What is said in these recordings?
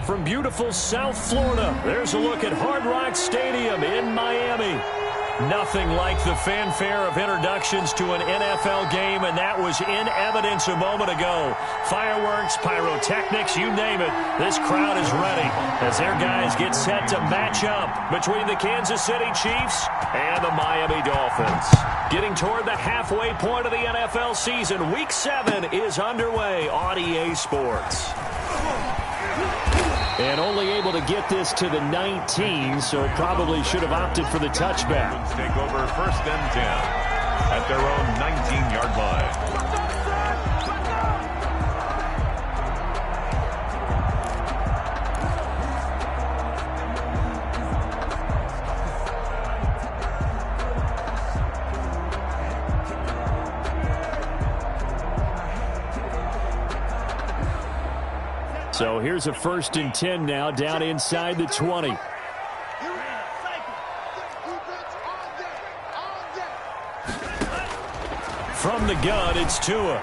From beautiful South Florida, there's a look at Hard Rock Stadium in Miami. Nothing like the fanfare of introductions to an NFL game, and that was in evidence a moment ago. Fireworks, pyrotechnics, you name it. This crowd is ready as their guys get set to match up between the Kansas City Chiefs and the Miami Dolphins. Getting toward the halfway point of the NFL season, Week 7 is underway on EA Sports. And only able to get this to the 19, so probably should have opted for the touchback. Take over 1st and 10 at their own 19-yard line. So here's a 1st and 10 now, down inside the 20. From the gun, it's Tua.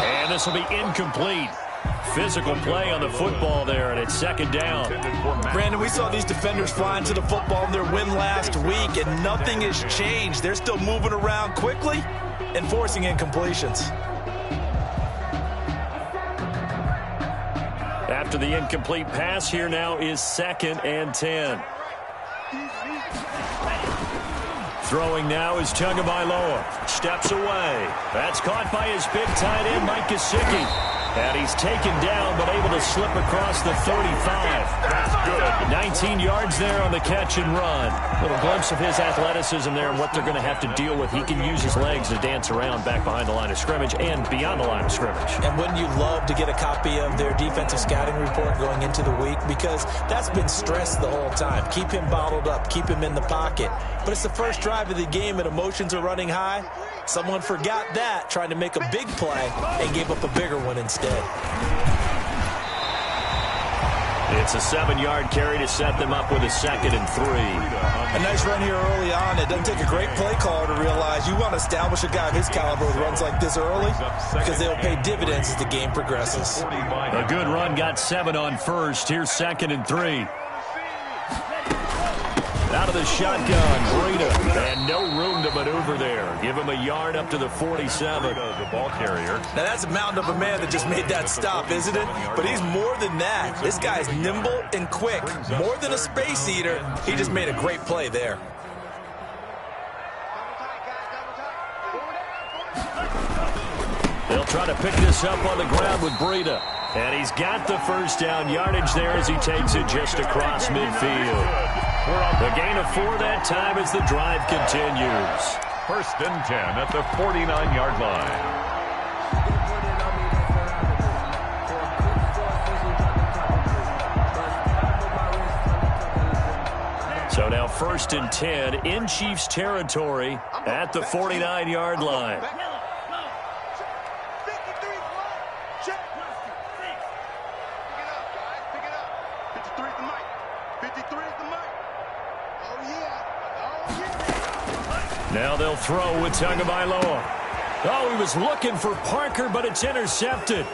And this will be incomplete. Physical play on the football there, and it's 2nd down. Brandon, we saw these defenders flying to the football in their win last week, and nothing has changed. They're still moving around quickly and forcing incompletions. After the incomplete pass, here now is 2nd and 10. Throwing now is Tagovailoa. Steps away. That's caught by his big tight end, Mike Gesicki. And he's taken down, but able to slip across the 35. That's good. 19 yards there on the catch and run. Little glimpse of his athleticism there and what they're going to have to deal with. He can use his legs to dance around back behind the line of scrimmage and beyond the line of scrimmage. And wouldn't you love to get a copy of their defensive scouting report going into the week? Because that's been stressed the whole time. Keep him bottled up. Keep him in the pocket. But it's the first drive of the game and emotions are running high. Someone forgot that, trying to make a big play, and gave up a bigger one instead. It's a 7-yard carry to set them up with a 2nd and 3. A nice run here early on. It doesn't take a great play caller to realize you want to establish a guy of his caliber with runs like this early because they'll pay dividends as the game progresses. A good run got 7 on 1st. Here's 2nd and 3. Out of the shotgun, Breida, and no room to maneuver there. Give him a yard up to the 47. The ball carrier. Now that's a mountain of a man that just made that stop, isn't it? But he's more than that. This guy's nimble and quick. More than a space eater. He just made a great play there. They'll try to pick this up on the ground with Breida. And he's got the 1st down yardage there as he takes it just across midfield. The gain of 4 that time as the drive continues. 1st and 10 at the 49-yard line. So now 1st and 10 in Chiefs territory at the 49-yard line. Now they'll throw with Tagovailoa. Oh, he was looking for Parker, but it's intercepted.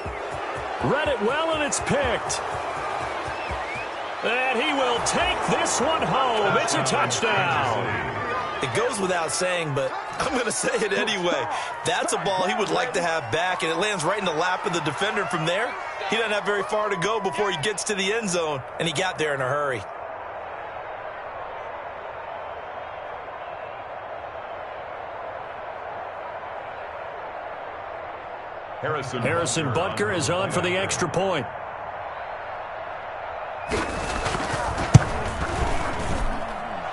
Read it well, and it's picked. And he will take this one home. It's a touchdown. It goes without saying, but I'm going to say it anyway. That's a ball he would like to have back, and it lands right in the lap of the defender from there. He doesn't have very far to go before he gets to the end zone, and he got there in a hurry. Harrison Butker is on for the extra point.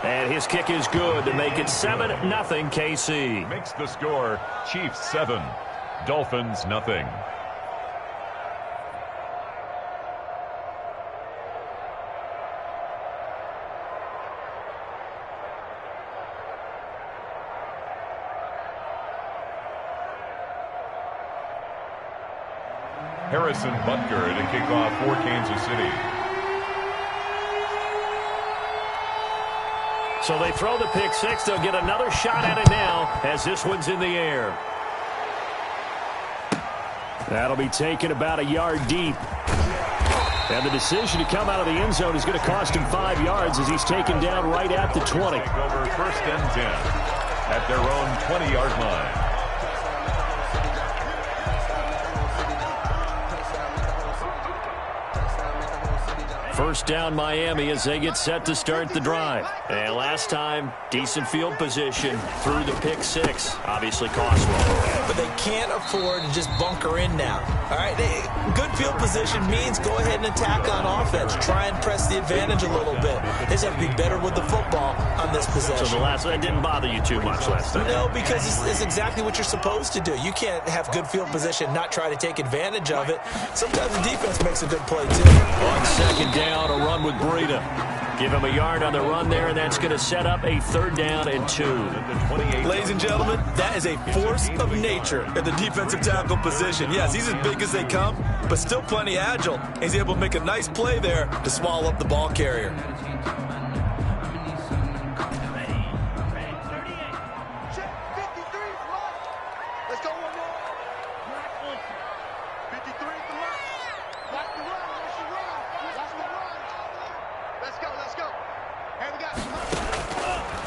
And his kick is good to make it 7-0 KC. Makes the score Chiefs 7, Dolphins nothing. Harrison Butker to kick off for Kansas City. So they throw the pick six. They'll get another shot at it now as this one's in the air. That'll be taken about a yard deep. And the decision to come out of the end zone is going to cost him 5 yards as he's taken down right at the 20. Over 1st and 10 at their own 20-yard line. First down Miami as they get set to start the drive. And last time, decent field position through the pick 6. Obviously costly. But they can't afford to just bunker in now. All right, good field position means go ahead and attack on offense. Try and press the advantage a little bit. They just have to be better with the football on this possession. So that didn't bother you too much last time? No, because it's exactly what you're supposed to do. You can't have good field position, not try to take advantage of it. Sometimes the defense makes a good play, too. On second down, a run with Breida. Give him a yard on the run there, and that's going to set up a 3rd down and 2. Ladies and gentlemen, that is a force of nature at the defensive tackle position. Yes, he's as big as they come, but still plenty agile. He's able to make a nice play there to swallow up the ball carrier.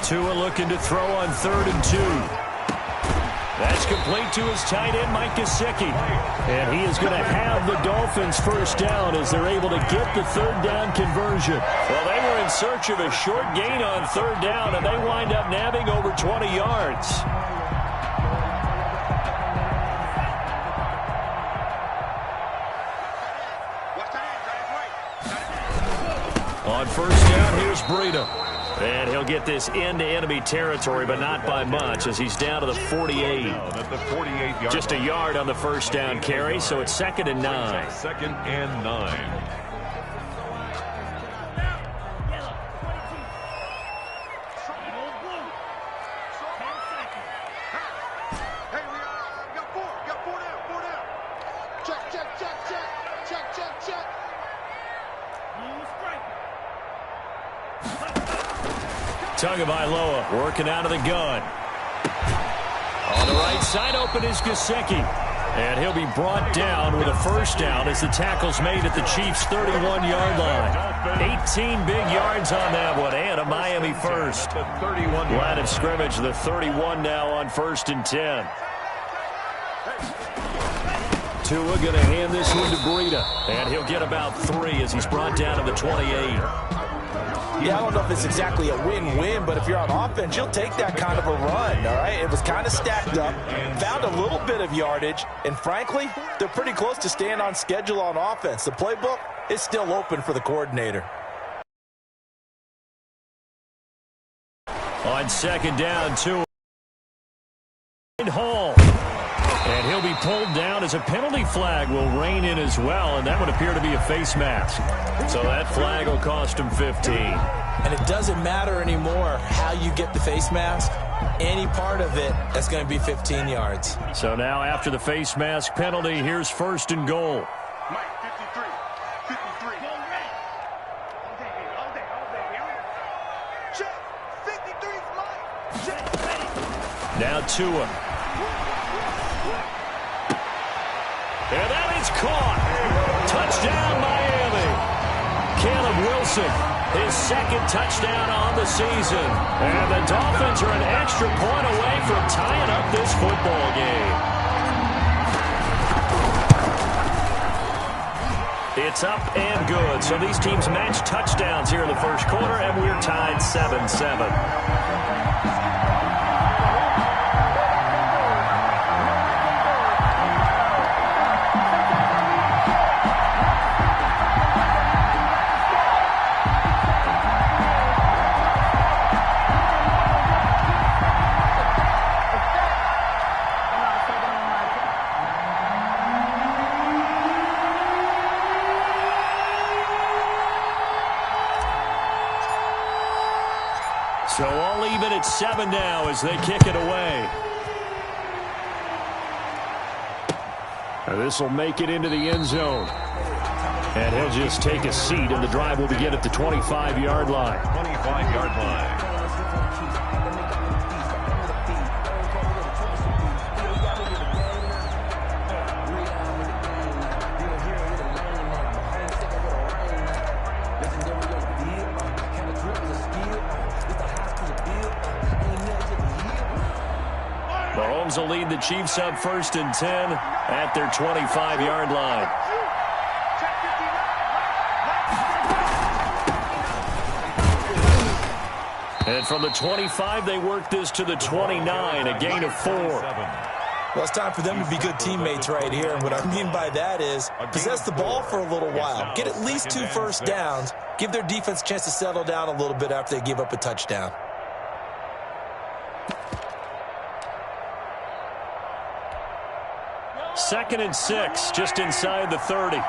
Tua looking to throw on 3rd and 2. That's complete to his tight end, Mike Gesicki. And he is going to have the Dolphins first down as they're able to get the 3rd down conversion. Well, they were in search of a short gain on 3rd down, and they wind up nabbing over 20 yards. On 1st down, here's Breida. And he'll get this into enemy territory, but not by much, as he's down to the 48. Just a yard on the 1st down carry, so it's 2nd and 9. 2nd and 9. Tagovailoa working out of the gun. On the right side open is Gesicki. And he'll be brought down with a 1st down as the tackle's made at the Chiefs' 31-yard line. 18 big yards on that one, and a Miami first. Line of scrimmage, the 31 now on 1st and 10. Tua going to hand this one to Breida. And he'll get about 3 as he's brought down to the 28. Yeah, I don't know if it's exactly a win-win, but if you're on offense, you'll take that kind of a run, all right? It was kind of stacked up, found a little bit of yardage, and frankly, they're pretty close to staying on schedule on offense. The playbook is still open for the coordinator. On 2nd down, Tua. Hall. And he'll be pulled down as a penalty flag will rein in as well, and that would appear to be a face mask. So that flag will cost him 15. And it doesn't matter anymore how you get the face mask. Any part of it, that's going to be 15 yards. So now after the face mask penalty, here's 1st and goal. Mike, 53. Check. 53 Mike. Check. Now Tua. And that is caught. Touchdown, Miami. Caleb Wilson, his 2nd touchdown on the season. And the Dolphins are an extra point away from tying up this football game. It's up and good. So these teams match touchdowns here in the 1st quarter, and we're tied 7-7. So all even at 7 now as they kick it away. This will make it into the end zone. And he'll just take a seat, and the drive will begin at the 25-yard line. 25-yard line. Mahomes will lead the Chiefs up 1st and 10 at their 25-yard line. And from the 25, they work this to the 29, a gain of 4. Well, it's time for them to be good teammates right here. And what I mean by that is possess the ball for a little while. Get at least 2 first downs. Give their defense a chance to settle down a little bit after they give up a touchdown. Second and 6, just inside the 30.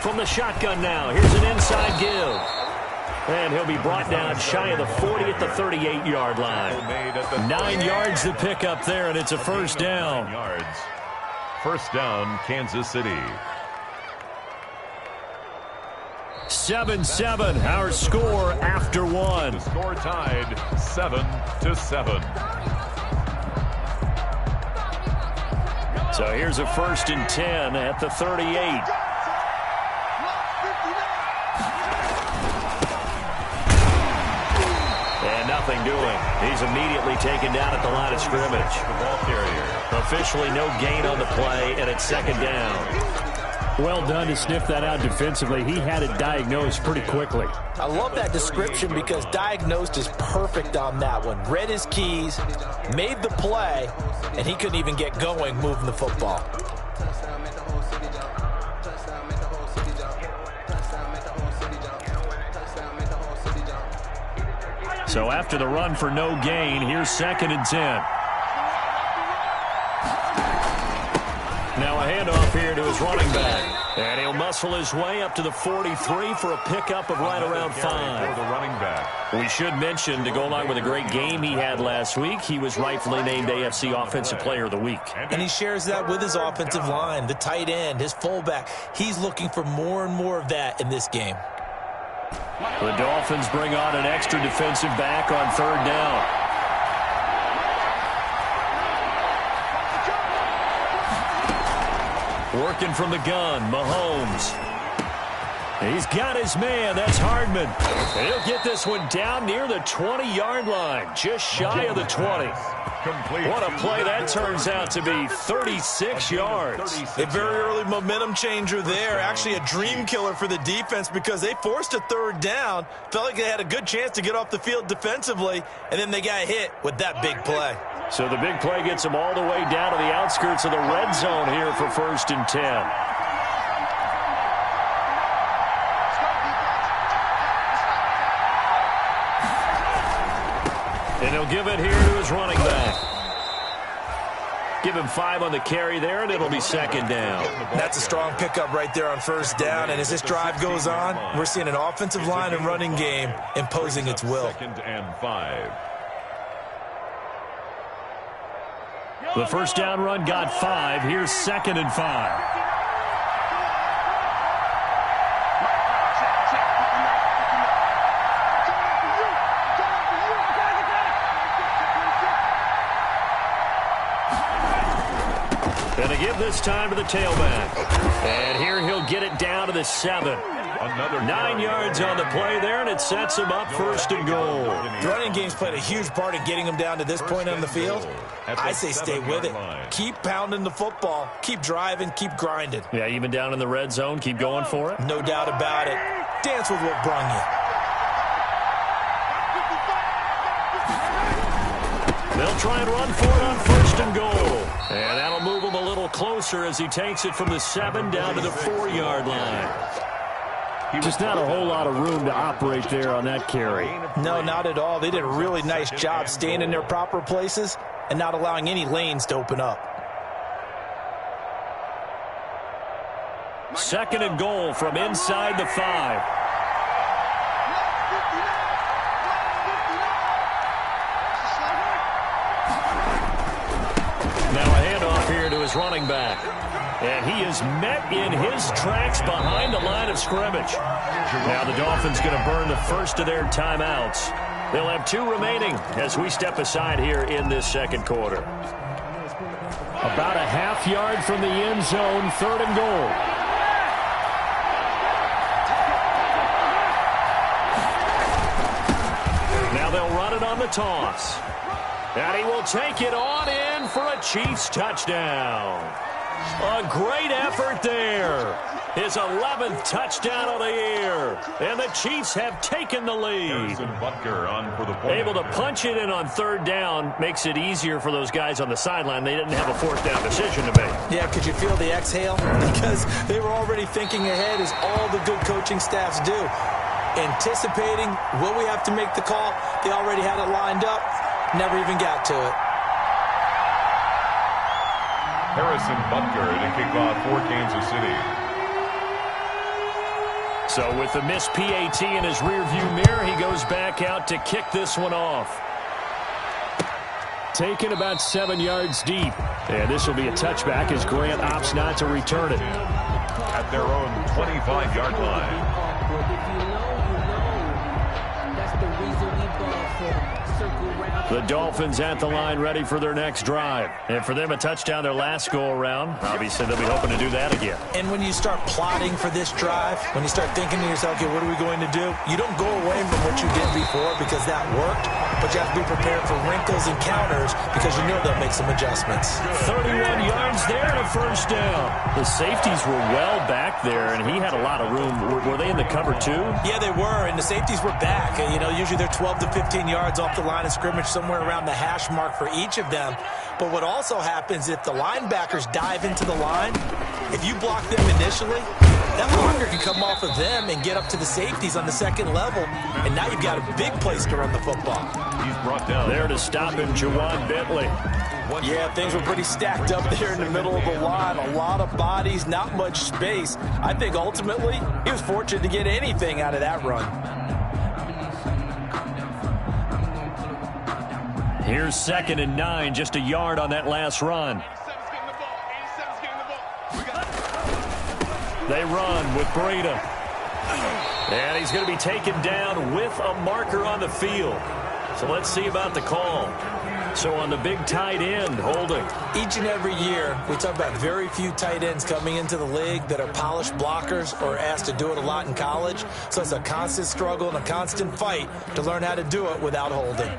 From the shotgun now, here's an inside give. And he'll be brought down shy of the 40 at the 38-yard line. 9 yards to pick up there, and it's a first down. First down, Kansas City. 7-7, our score after 1. The score tied 7-7. So here's a 1st and 10 at the 38. And nothing doing. He's immediately taken down at the line of scrimmage. The ball carrier. Officially no gain on the play, and it's 2nd down. Well done to sniff that out defensively. He had it diagnosed pretty quickly. I love that description because diagnosed is perfect on that one. Read his keys, made the play, and he couldn't even get going moving the football. So after the run for no gain, here's 2nd and 10. Now a handoff here to his running back. And he'll muscle his way up to the 43 for a pickup of right around 5. For the running back. We should mention, to go along with a great game he had last week, he was rightfully named AFC Offensive Player of the Week. And he shares that with his offensive line, the tight end, his fullback. He's looking for more and more of that in this game. The Dolphins bring on an extra defensive back on 3rd down. Working from the gun, Mahomes. He's got his man. That's Hardman. And he'll get this one down near the 20-yard line, just shy of the 20. What a play that turns out to be, 36 yards. A very early momentum changer there. Actually a dream killer for the defense because they forced a 3rd down. Felt like they had a good chance to get off the field defensively, and then they got hit with that big play. So the big play gets them all the way down to the outskirts of the red zone here for 1st and 10. And he'll give it here to his running back. Give him 5 on the carry there, and it'll be 2nd down. That's a strong pickup right there on 1st down. And as this drive goes on, we're seeing an offensive line and running game imposing its will. 2nd and 5. The first down run got 5. Here's 2nd and 5. And a give this time to the tailback. And here he'll get it down to the 7. Another 9 yards on the play there, and it sets him up 1st and goal. The running game's played a huge part in getting him down to this point on the field. I say stay with it. Keep pounding the football. Keep driving. Keep grinding. Yeah, even down in the red zone, keep going for it. No doubt about it. Dance with what brung you. They'll try and run for it on 1st and goal. And that'll move him a little closer as he takes it from the 7 down to the 4-yard line. Just not a whole lot of room to operate there on that carry. No, not at all. They did a really nice job staying in their proper places and not allowing any lanes to open up. 2nd and goal from inside the 5. Now a handoff here to his running back. And he is met in his tracks behind the line of scrimmage. Now the Dolphins going to burn the first of their timeouts. They'll have 2 remaining as we step aside here in this 2nd quarter. About a half yard from the end zone, 3rd and goal. Now they'll the toss. And he will take it on in for a Chiefs touchdown. A great effort there. His 11th touchdown of the year. And the Chiefs have taken the lead. Able to punch it in on third down makes it easier for those guys on the sideline. They didn't have a fourth down decision to make. Yeah, could you feel the exhale? Because they were already thinking ahead, as all the good coaching staffs do. Anticipating, will we have to make the call? They already had it lined up. Never even got to it. Harrison Butker to kick off for Kansas City. So with the missed PAT in his rearview mirror, he goes back out to kick this one off. Taken about 7 yards deep. And this will be a touchback as Grant opts not to return it. At their own 25-yard line. The Dolphins at the line ready for their next drive. And for them, a touchdown their last go-around. Obviously, they'll be hoping to do that again. And when you start plotting for this drive, when you start thinking to yourself, okay, what are we going to do? You don't go away from what you did before because that worked, but you have to be prepared for wrinkles and counters because you know they'll make some adjustments. 31 yards there and a first down. The safeties were well back there, and he had a lot of room. Were they in the cover too? Yeah, they were, and the safeties were back. You know, usually they're 12 to 15 yards off the line of scrimmage, somewhere around the hash mark for each of them. But what also happens if the linebackers dive into the line, if you block them initially, that blocker can come off of them and get up to the safeties on the second level, and now you've got a big place to run the football. He's brought down. There to stop him, Jawan Bentley. Yeah, things were pretty stacked up there in the middle of the line. A lot of bodies, not much space. I think ultimately he was fortunate to get anything out of that run. Here's 2nd and 9, just a yard on that last run. They run with Breida. And he's going to be taken down with a marker on the field. So let's see about the call. So on the big tight end, holding. Each and every year, we talk about very few tight ends coming into the league that are polished blockers or asked to do it a lot in college. So it's a constant struggle and a constant fight to learn how to do it without holding.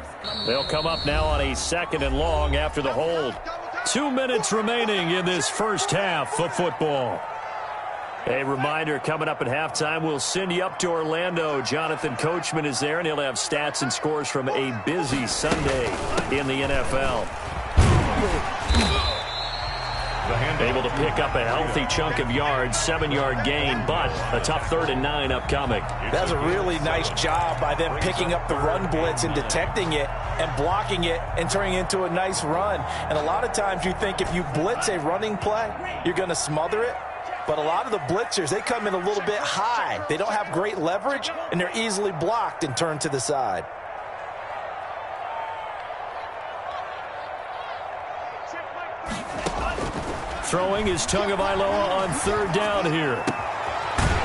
They'll come up now on a 2nd and long after the hold. 2 minutes remaining in this first half of football. A reminder, coming up at halftime, we'll send you up to Orlando. Jonathan Coachman is there, and he'll have stats and scores from a busy Sunday in the NFL. Able to pick up a healthy chunk of yards, 7-yard gain, but a tough 3rd and 9 upcoming. That's a really nice job by them picking up the run blitz and detecting it and blocking it and turning it into a nice run. And a lot of times you think if you blitz a running play, you're going to smother it. But a lot of the blitzers, they come in a little bit high. They don't have great leverage, and they're easily blocked and turned to the side. Throwing is Tagovailoa on 3rd down here.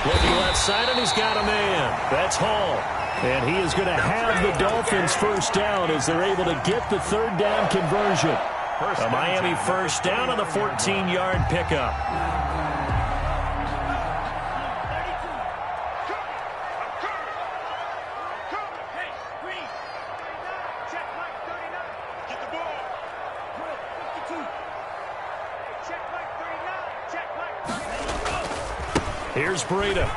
Looking left side, and he's got a man. That's Hall. And he is going to have the Dolphins first down as they're able to get the 3rd down conversion. A Miami first down on the 14-yard pickup. Here's Breida.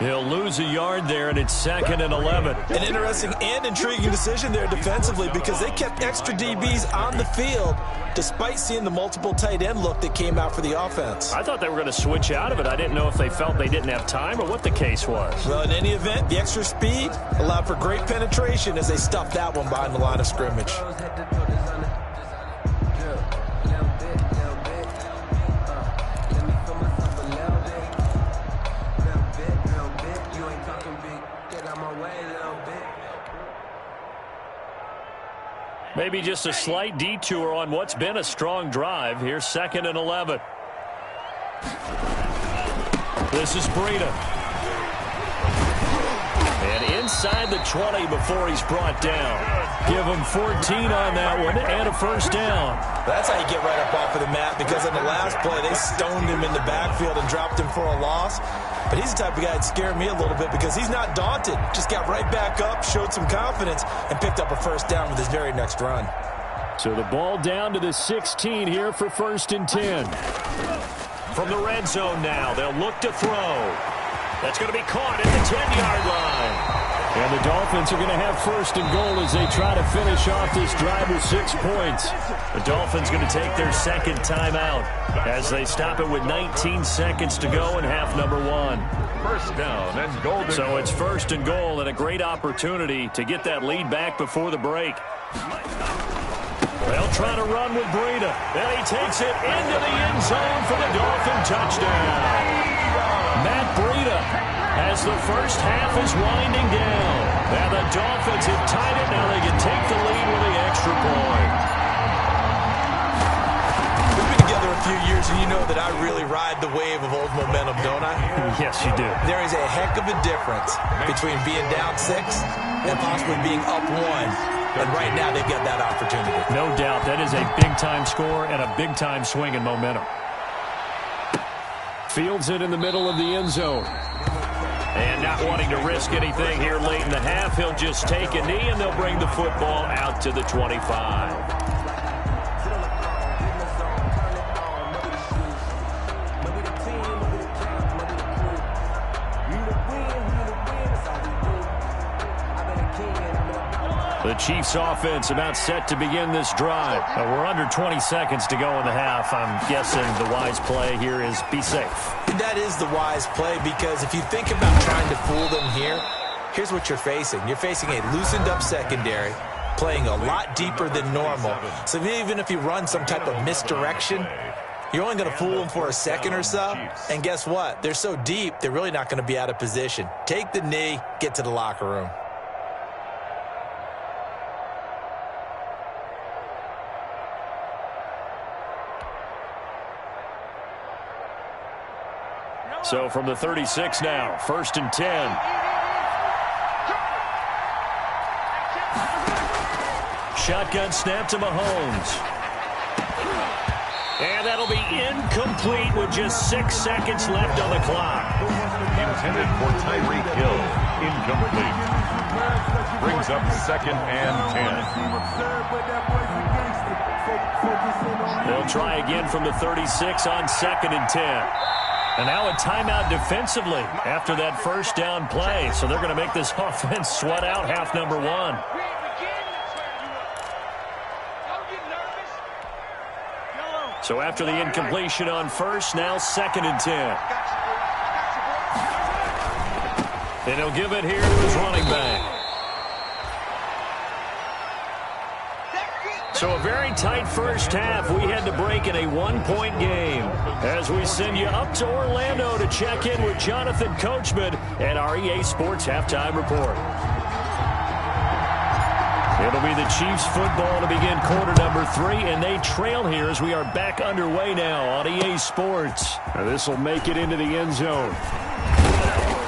He'll lose a yard there, and it's 2nd and 11. An interesting and intriguing decision there defensively because they kept extra DBs on the field despite seeing the multiple tight end look that came out for the offense. I thought they were going to switch out of it. I didn't know if they felt they didn't have time or what the case was. Well, in any event, the extra speed allowed for great penetration as they stuffed that one behind the line of scrimmage. Maybe just a slight detour on what's been a strong drive. Here's 2nd and 11. This is Breida. And inside the 20 before he's brought down. Give him 14 on that one and a first down. That's how you get right up off of the mat, because on the last play, they stoned him in the backfield and dropped him for a loss. But he's the type of guy that scared me a little bit because he's not daunted. Just got right back up, showed some confidence, and picked up a first down with his very next run. So the ball down to the 16 here for 1st and 10. From the red zone now, they'll look to throw. That's going to be caught at the 10-yard line. And the Dolphins are going to have 1st and goal as they try to finish off this drive with 6 points. The Dolphins going to take their second timeout as they stop it with 19 seconds to go in half number 1. First down and goal. So it's 1st and goal and a great opportunity to get that lead back before the break. They'll try to run with Breida. And he takes it into the end zone for the Dolphin touchdown. Matt Breida, as the first half is winding down. Now the Dolphins have tied it. Now they can take the lead with the extra point. We've been together a few years, and you know that I really ride the wave of old momentum, don't I? Yes, you do. There is a heck of a difference between being down 6 and possibly being up 1. And right now, they've got that opportunity. No doubt. That is a big-time score and a big-time swing in momentum. Fields it in the middle of the end zone. And not wanting to risk anything here late in the half, he'll just take a knee, and they'll bring the football out to the 25. The Chiefs offense about set to begin this drive. We're under 20 seconds to go in the half. I'm guessing the wise play here is be safe. That is the wise play, because if you think about trying to fool them here, here's what you're facing. You're facing a loosened up secondary, playing a lot deeper than normal. So even if you run some type of misdirection, you're only going to fool them for a second or so. And guess what? They're so deep, they're really not going to be out of position. Take the knee, get to the locker room. So from the 36 now, 1st and 10. Shotgun snap to Mahomes. And that'll be incomplete with just 6 seconds left on the clock. Intended for Tyreek Hill. Incomplete. Brings up 2nd and 10. They'll try again from the 36 on 2nd and 10. And now a timeout defensively after that first down play. So they're going to make this offense sweat out half number 1. So after the incompletion on first, now 2nd and 10. And he'll give it here to his running back. So a very tight first half. We had to break in a 1-point game as we send you up to Orlando to check in with Jonathan Coachman at our EA Sports Halftime Report. It'll be the Chiefs football to begin quarter number 3, and they trail here as we are back underway now on EA Sports. This will make it into the end zone.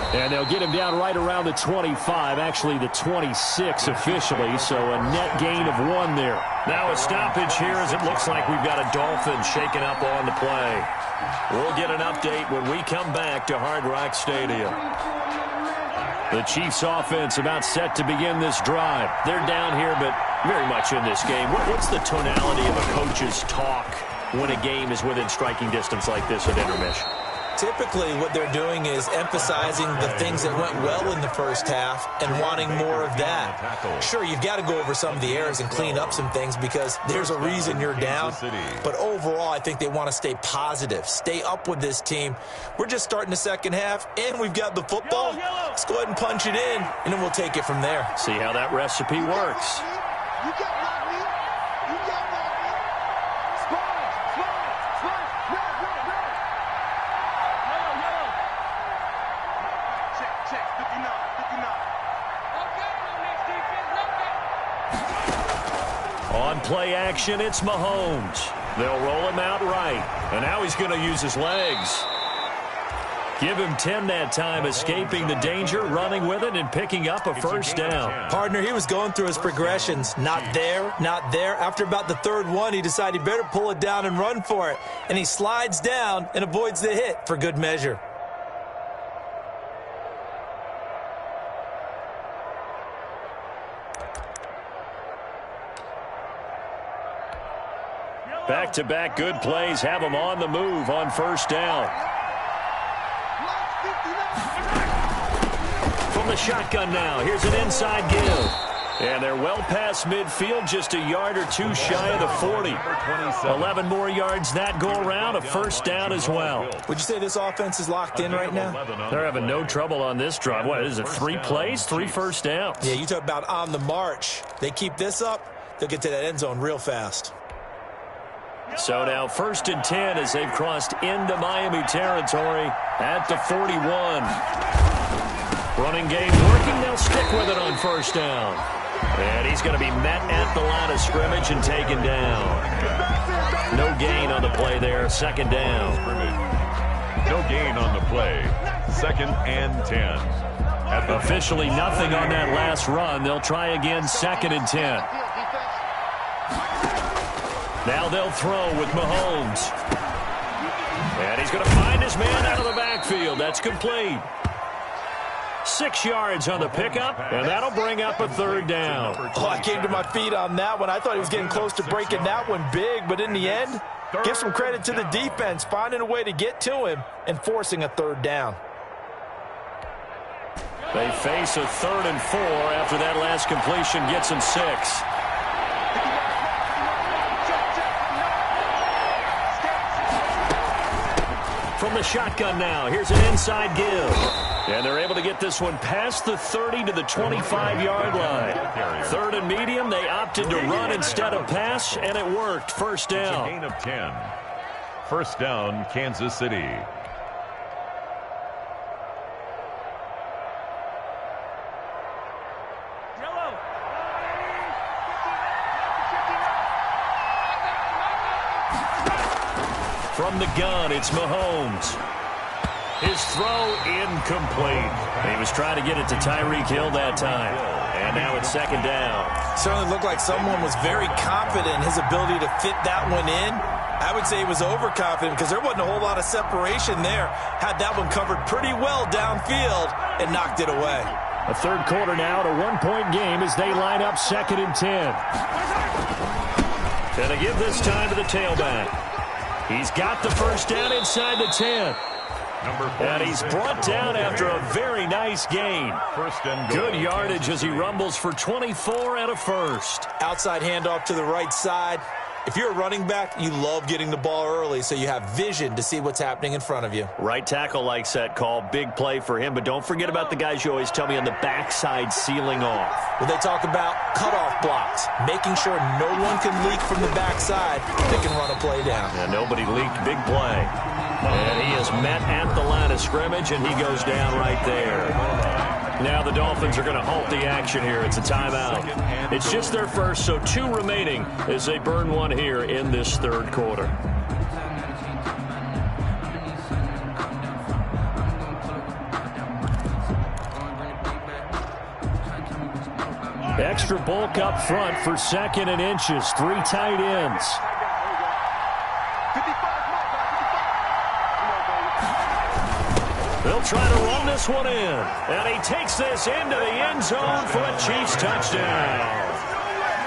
And they'll get him down right around the 25, actually the 26 officially, so a net gain of 1 there. Now a stoppage here as it looks like we've got a Dolphin shaken up on the play. We'll get an update when we come back to Hard Rock Stadium. The Chiefs offense about set to begin this drive. They're down here, but very much in this game. What's the tonality of a coach's talk when a game is within striking distance like this at intermission? Typically, what they're doing is emphasizing the things that went well in the first half and wanting more of that. Sure, you've got to go over some of the errors and clean up some things because there's a reason you're down. But overall, I think they want to stay positive, stay up with this team. We're just starting the second half, and we've got the football. Let's go ahead and punch it in, and then we'll take it from there. See how that recipe works. You got my knee. You got my knee. Slide. Check. 59. On play action, it's Mahomes. They'll roll him out right. And now he's going to use his legs. Give him 10 that time, escaping the danger, running with it, and picking up a first down. Partner, he was going through his progressions. Not there, not there. After about the third one, he decided he better pull it down and run for it. And he slides down and avoids the hit for good measure. Back-to-back good plays have him on the move on first down. From the shotgun now, here's an inside give. And they're well past midfield, just a yard or two shy of the 40. 11 more yards that go around, a first down as well. Would you say this offense is locked in right now? They're having no trouble on this drive. What is it, 3 plays, 3 first downs? Yeah, you talk about on the march. They keep this up, they'll get to that end zone real fast. So now 1st and 10 as they've crossed into Miami territory at the 41. Running game working. They'll stick with it on first down. And he's going to be met at the line of scrimmage and taken down. No gain on the play there. 2nd down. No gain on the play. 2nd and 10. Officially nothing on that last run. They'll try again 2nd and 10. Now they'll throw with Mahomes. And he's going to find his man out of the backfield. That's complete. 6 yards on the pickup, and that'll bring up a 3rd down. Oh, I came to my feet on that one. I thought he was getting close to breaking that one big, but in the end, give some credit to the defense, finding a way to get to him and forcing a 3rd down. They face a 3rd and 4 after that last completion gets him 6. From the shotgun now, here's an inside give. And they're able to get this one past the 30 to the 25-yard line. 3rd and medium, they opted to run instead of pass, and it worked. First down. Gain of 10. First down, Kansas City. From the gun, it's Mahomes. His throw incomplete. He was trying to get it to Tyreek Hill that time. And now it's 2nd down. Certainly looked like someone was very confident in his ability to fit that one in. I would say he was overconfident because there wasn't a whole lot of separation there. Had that one covered pretty well downfield and knocked it away. A 3rd quarter now, a 1-point game as they line up 2nd and 10. And they give this time to the tailback. He's got the first down inside the 10. And he's brought down after a very nice gain. Good yardage as he rumbles for 24 and a first. Outside handoff to the right side. If you're a running back, you love getting the ball early so you have vision to see what's happening in front of you. Right tackle likes that call. Big play for him. But don't forget about the guys you always tell me on the backside sealing off. Well, they talk about cutoff blocks, making sure no one can leak from the backside. They can run a play down. Yeah, nobody leaked. Big play. And he is met at the line of scrimmage, and he goes down right there. Now the Dolphins are going to halt the action here. It's a timeout. It's just their first, so 2 remaining as they burn one here in this 3rd quarter. Extra bulk up front for 2nd and inches. 3 tight ends. They'll try to run this one in. And he takes this into the end zone for a Chiefs touchdown.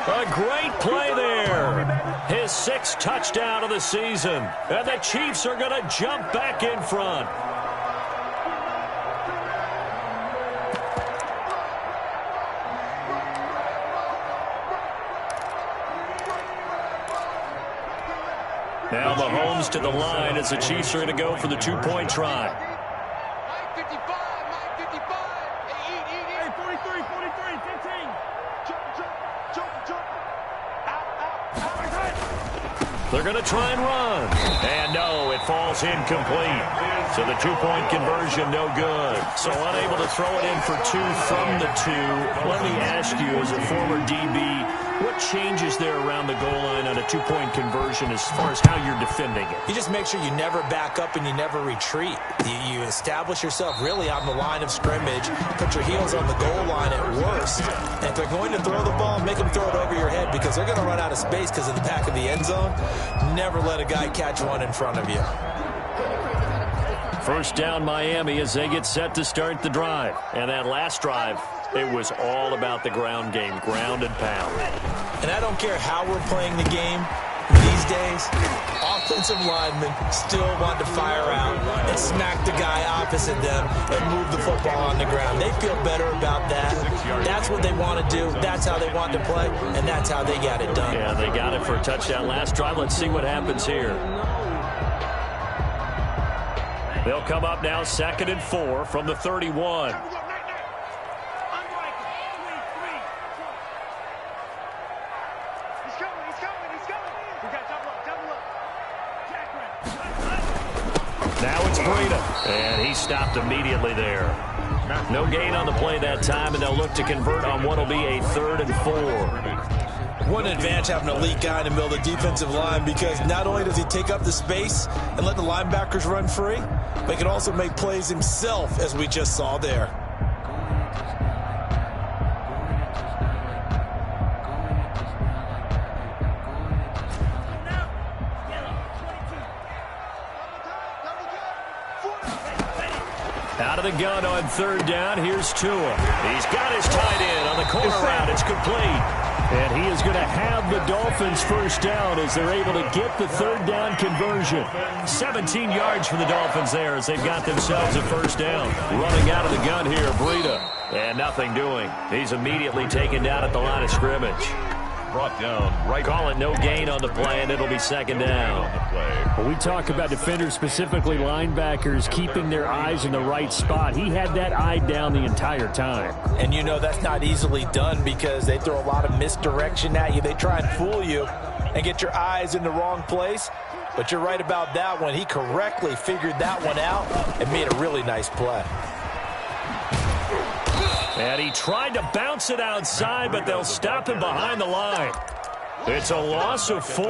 A great play there. His 6th touchdown of the season. And the Chiefs are going to jump back in front. Now Mahomes to the line as the Chiefs are going to go for the 2-point try. They're going to try and run. And no, it falls incomplete. So the 2-point conversion, no good. So unable to throw it in for 2 from the 2. Let me ask you, as a former DB, What changes there around the goal line on a two-point conversion as far as how you're defending it? You just make sure you never back up and you never retreat. You establish yourself really on the line of scrimmage, put your heels on the goal line at worst. And if they're going to throw the ball, make them throw it over your head because they're going to run out of space because of the back of the end zone. Never let a guy catch one in front of you. First down Miami as they get set to start the drive. And that last drive, it was all about the ground game, ground and pound. And I don't care how we're playing the game these days, offensive linemen still want to fire out and smack the guy opposite them and move the football on the ground. They feel better about that. That's what they want to do. That's how they want to play, and that's how they got it done. Yeah, they got it for a touchdown last drive. Let's see what happens here. They'll come up now 2nd and 4 from the 31. Now it's Breida, and he stopped immediately there. No gain on the play that time, and they'll look to convert on what will be a 3rd and 4. What an advantage having an elite guy in the middle of the defensive line because not only does he take up the space and let the linebackers run free, but he can also make plays himself, as we just saw there. Out of the gun on 3rd down. Here's Tua. He's got his tight end on the corner route. It's complete. And he is going to have the Dolphins first down as they're able to get the 3rd down conversion. 17 yards for the Dolphins there as they've got themselves a first down. Running out of the gun here, Breida. And nothing doing. He's immediately taken down at the line of scrimmage. Brought down right. Call it no gain on the play, and it'll be 2nd down. When we talk about defenders, specifically linebackers, keeping their eyes in the right spot, he had that eye down the entire time. And you know that's not easily done because they throw a lot of misdirection at you. They try and fool you and get your eyes in the wrong place. But you're right about that one. He correctly figured that one out and made a really nice play. And he tried to bounce it outside, but they'll stop him behind the line. It's a loss of 4.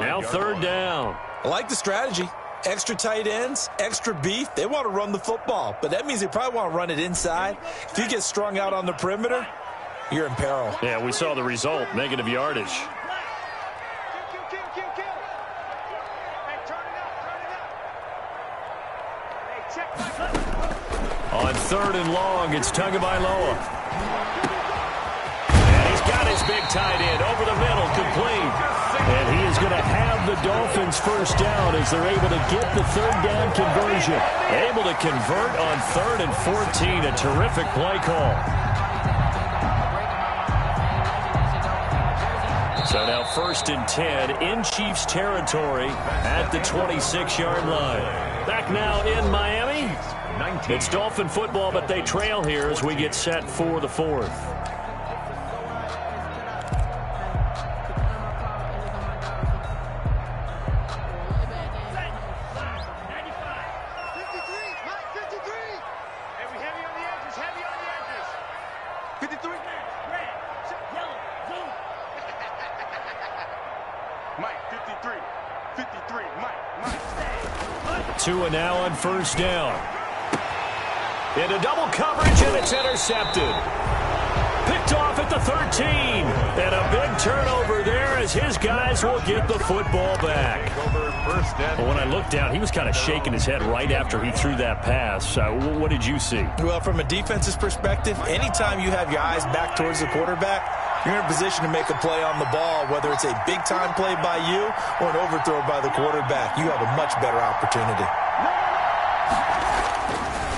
Now 3rd down. I like the strategy. Extra tight ends, extra beef. They want to run the football, but that means they probably want to run it inside. If you get strung out on the perimeter, you're in peril. Yeah, we saw the result, negative yardage. On 3rd and long, it's Tagovailoa. And he's got his big tight end over the middle, complete. And he is going to have the Dolphins first down as they're able to get the 3rd down conversion. Able to convert on 3rd and 14, a terrific play call. So now 1st and 10 in Chiefs territory at the 26-yard line. Back now in Miami. It's Dolphin football, but they trail here as we get set for the 4th. Tua now on 1st down. Into double coverage, and it's intercepted. Picked off at the 13. And a big turnover there as his guys will get the football back. But when I looked down, he was kind of shaking his head right after he threw that pass. What did you see? Well, from a defense's perspective, anytime you have your eyes back towards the quarterback, you're in a position to make a play on the ball, whether it's a big-time play by you or an overthrow by the quarterback. You have a much better opportunity.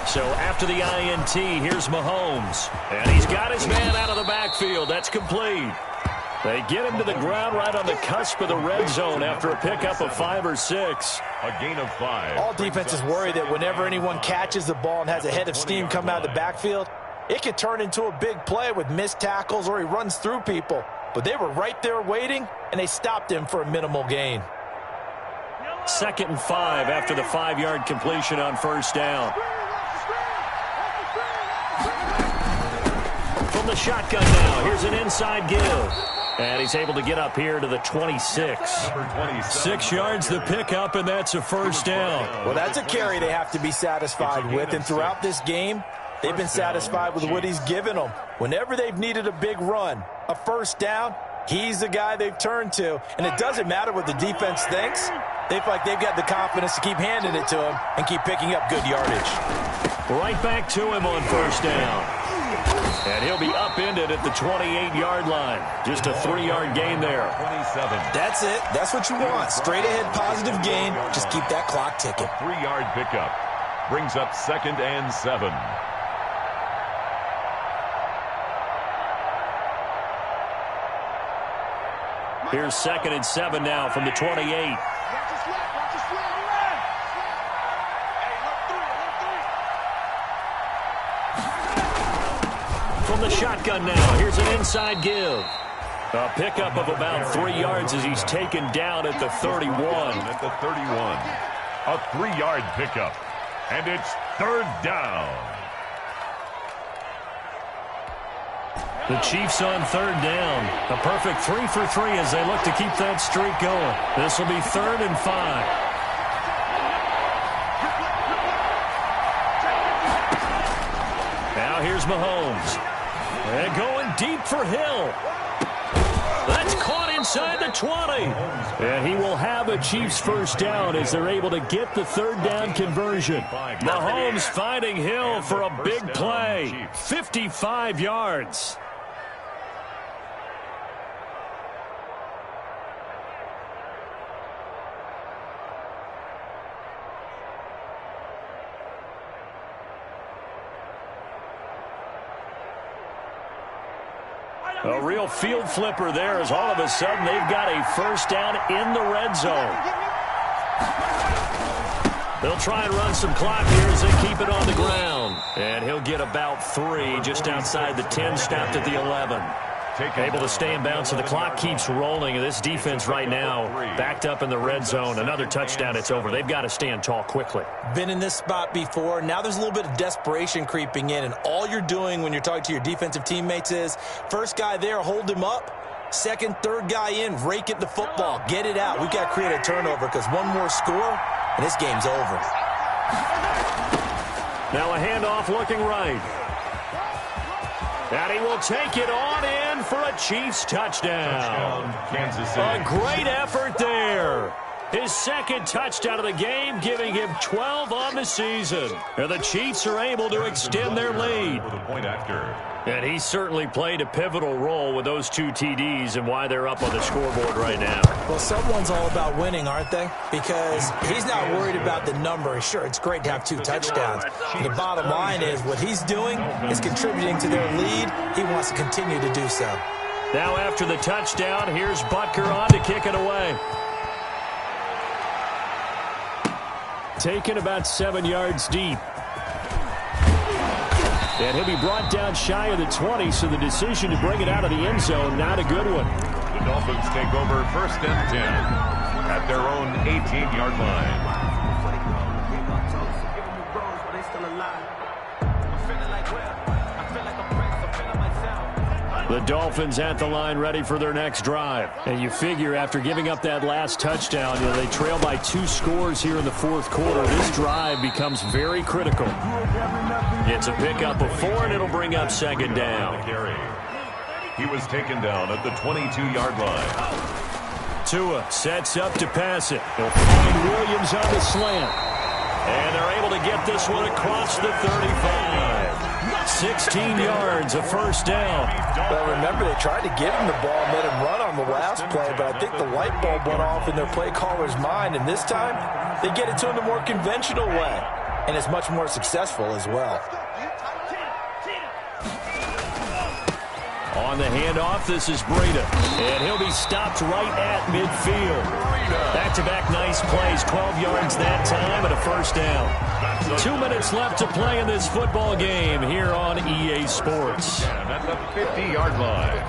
So after the INT, here's Mahomes. And he's got his man out of the backfield. That's complete. They get him to the ground right on the cusp of the red zone after a pickup of 5 or 6. A gain of 5. All defenses worry that whenever anyone catches the ball and has a head of steam come out of the backfield, it could turn into a big play with missed tackles or he runs through people. But they were right there waiting, and they stopped him for a minimal gain. 2nd and 5 after the 5-yard completion on 1st down. From the shotgun now, here's an inside give. And he's able to get up here to the 26. 6 yards the pickup, and that's a first down. Well, that's a carry they have to be satisfied with. And throughout this game, they've been satisfied with what he's given them. Whenever they've needed a big run, a first down, he's the guy they've turned to. And it doesn't matter what the defense thinks. They feel like they've got the confidence to keep handing it to him and keep picking up good yardage. Right back to him on first down. And he'll be upended at the 28-yard line. Just a 3-yard gain there. 27. That's it. That's what you want. Straight ahead, positive gain. Just keep that clock ticking. 3-yard pickup. Brings up 2nd and 7. Here's 2nd and 7 now from the 28. From the shotgun now, here's an inside give. A pickup of about 3 yards as he's taken down at the 31. At the 31. A 3-yard pickup. And it's 3rd down. The Chiefs on 3rd down. A perfect 3 for 3 as they look to keep that streak going. This will be 3rd and 5. Now here's Mahomes. And going deep for Hill. That's caught inside the 20. And he will have a Chiefs first down as they're able to get the 3rd down conversion. Mahomes finding Hill for a big play. 55 yards. A real field flipper there as all of a sudden they've got a first down in the red zone. They'll try and run some clock here as they keep it on the ground. And he'll get about 3 just outside the 10, stopped at the 11. Able to stay in bounds, so the clock keeps rolling. And this defense right now backed up in the red zone. Another touchdown, it's over. They've got to stand tall quickly. Been in this spot before. Now there's a little bit of desperation creeping in. And all you're doing when you're talking to your defensive teammates is, first guy there, hold him up. Second, third guy in, rake at the football. Get it out. We've got to create a turnover because one more score, and this game's over. Now a handoff looking right. And he will take it on in for a Chiefs touchdown. Kansas City. A great effort there. His 2nd touchdown of the game, giving him 12 on the season. And the Chiefs are able to extend their lead. With a point after. And he certainly played a pivotal role with those 2 TDs and why they're up on the scoreboard right now. Well, someone's all about winning, aren't they? Because he's not worried about the number. Sure, it's great to have 2 touchdowns. And the bottom line is what he's doing is contributing to their lead. He wants to continue to do so. Now after the touchdown, here's Butker on to kick it away. Taken about 7 yards deep. And he'll be brought down shy of the 20, so the decision to bring it out of the end zone, not a good one. The Dolphins take over 1st and 10 at their own 18-yard line. The Dolphins at the line ready for their next drive. And you figure after giving up that last touchdown, they trail by 2 scores here in the 4th quarter. This drive becomes very critical. It's a pickup of 4, and it'll bring up 2nd down. He was taken down at the 22-yard line. Tua sets up to pass it. He'll find Williams on the slant. And they're able to get this one across the 35. 16 yards, a first down. Well, remember, they tried to give him the ball and let him run on the last play, but I think the light bulb went off in their play caller's mind, and this time they get it to him the more conventional way, and it's much more successful as well. On the handoff, this is Breida, and he'll be stopped right at midfield. Back-to-back nice plays, 12 yards that time, and a first down. 2 minutes left to play in this football game here on EA Sports. And at the 50-yard line.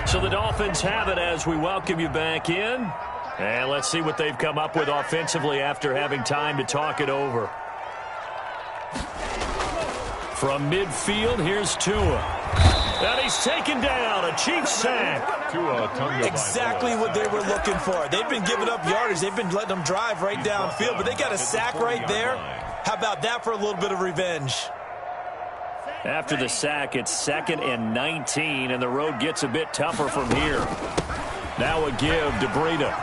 So the Dolphins have it as we welcome you back in. And let's see what they've come up with offensively after having time to talk it over. From midfield, here's Tua. And he's taken down. A Chiefs sack. Exactly what they were looking for. They've been giving up yardage. They've been letting them drive right downfield, but they got a sack right there. How about that for a little bit of revenge? After the sack, it's 2nd and 19, and the road gets a bit tougher from here. Now a give to Breida.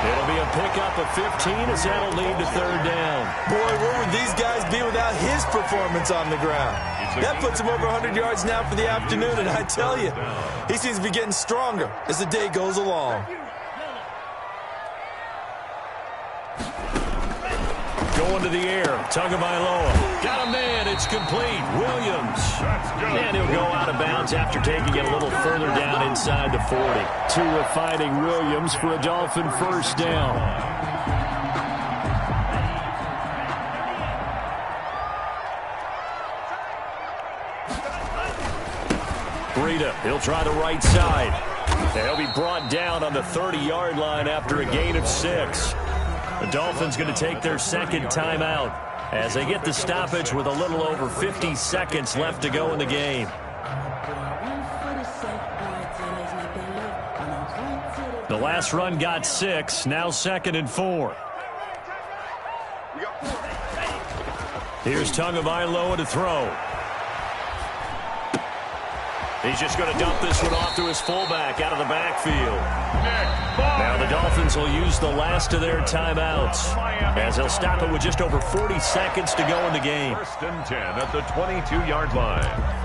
It'll be a pickup of 15 as that'll lead to 3rd down. Boy, where would these guys be without his performance on the ground? That puts him over 100 yards now for the afternoon, and I tell you, he seems to be getting stronger as the day goes along. Going to the air. Tagovailoa. Got a man. It's complete. Williams. And he'll go out of bounds after taking it a little further down inside the 40. Tua fighting Williams for a Dolphin first down. Breida. He'll try the right side. He'll be brought down on the 30-yard line after a gain of 6. The Dolphins going to take their 2nd timeout as they get the stoppage with a little over 50 seconds left to go in the game. The last run got 6, now 2nd and 4. Here's Tagovailoa to throw. He's just going to dump this one off to his fullback out of the backfield. Now the Dolphins will use the last of their timeouts as they'll stop it with just over 40 seconds to go in the game. 1st and 10 at the 22-yard line.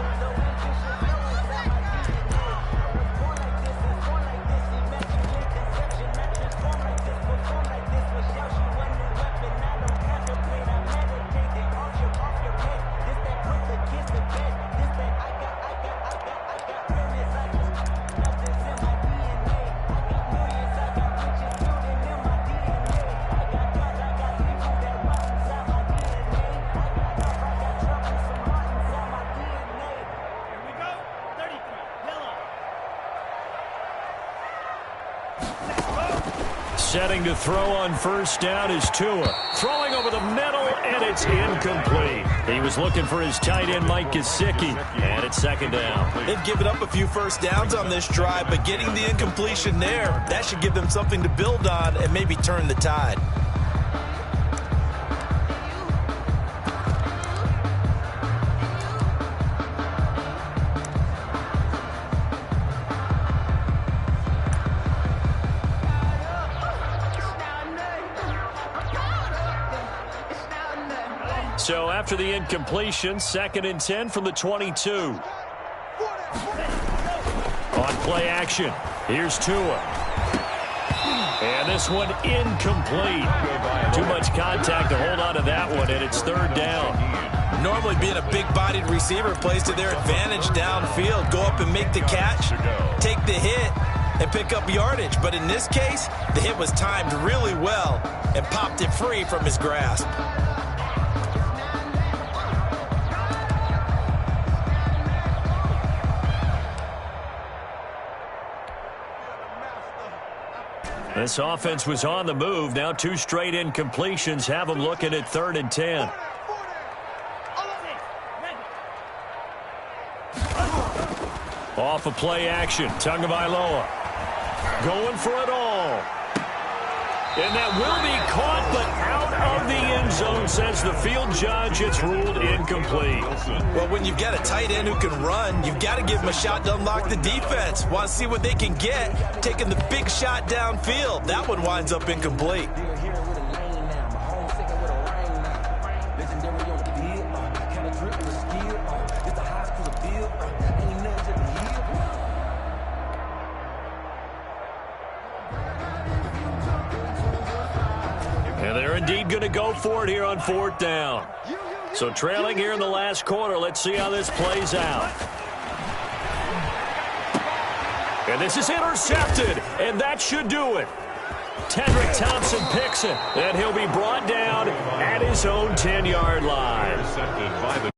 Setting to throw on 1st down is Tua. Throwing over the middle, and it's incomplete. He was looking for his tight end, Mike Gesicki, and it's 2nd down. They've given up a few first downs on this drive, but getting the incompletion there, that should give them something to build on and maybe turn the tide. So after the incompletion, 2nd and 10 from the 22. On play action, here's Tua. And this one incomplete. Too much contact to hold on to that one, and it's 3rd down. Normally being a big-bodied receiver plays to their advantage downfield. Go up and make the catch, take the hit, and pick up yardage. But in this case, the hit was timed really well and popped it free from his grasp. This offense was on the move. Now 2 straight incompletions have them looking at 3rd and 10. Off a play action. Tagovailoa going for it all. And that will be caught, but out of the end zone, says the field judge. It's ruled incomplete. Well, when you've got a tight end who can run, you've got to give him a shot to unlock the defense. Want to see what they can get, taking the big shot downfield. That one winds up incomplete. And they're indeed going to go for it here on 4th down. So trailing here in the last quarter, let's see how this plays out. And this is intercepted, and that should do it. Tedrick Thompson picks it, and he'll be brought down at his own 10-yard line.